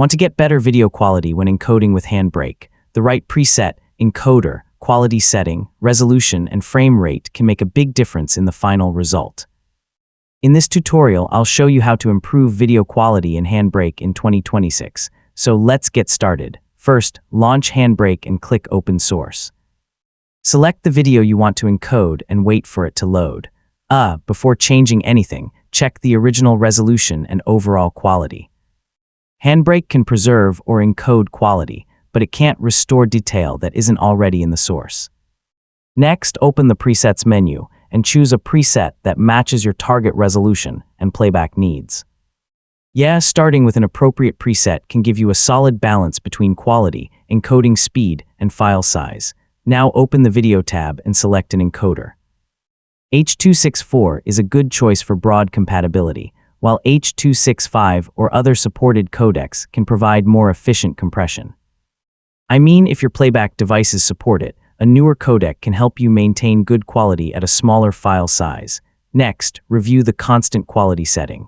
Want to get better video quality when encoding with HandBrake? The right preset, encoder, quality setting, resolution, and frame rate can make a big difference in the final result. In this tutorial, I'll show you how to improve video quality in HandBrake in 2026. So let's get started. First, launch HandBrake and click Open Source. Select the video you want to encode and wait for it to load. Before changing anything, check the original resolution and overall quality. HandBrake can preserve or encode quality, but it can't restore detail that isn't already in the source. Next, open the Presets menu and choose a preset that matches your target resolution and playback needs. Starting with an appropriate preset can give you a solid balance between quality, encoding speed, and file size. Now open the Video tab and select an encoder. H.264 is a good choice for broad compatibility, while H.265 or other supported codecs can provide more efficient compression. If your playback devices support it, a newer codec can help you maintain good quality at a smaller file size. Next, review the constant quality setting.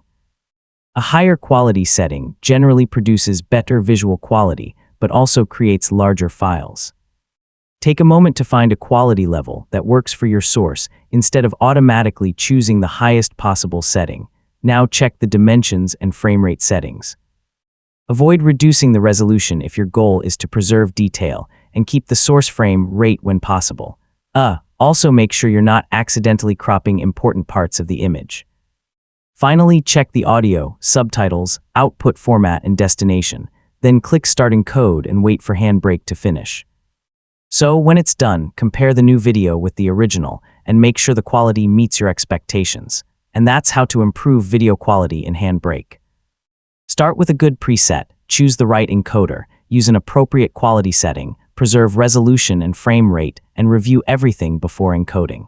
A higher quality setting generally produces better visual quality, but also creates larger files. Take a moment to find a quality level that works for your source instead of automatically choosing the highest possible setting. Now check the dimensions and frame rate settings. Avoid reducing the resolution if your goal is to preserve detail, and keep the source frame rate when possible. Also make sure you're not accidentally cropping important parts of the image. Finally, check the audio, subtitles, output format, and destination. Then click Start Encode and wait for HandBrake to finish. So when it's done, compare the new video with the original and make sure the quality meets your expectations. And that's how to improve video quality in HandBrake. Start with a good preset, choose the right encoder, use an appropriate quality setting, preserve resolution and frame rate, and review everything before encoding.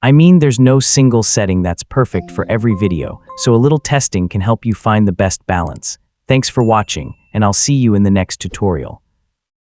There's no single setting that's perfect for every video, so a little testing can help you find the best balance. Thanks for watching, and I'll see you in the next tutorial.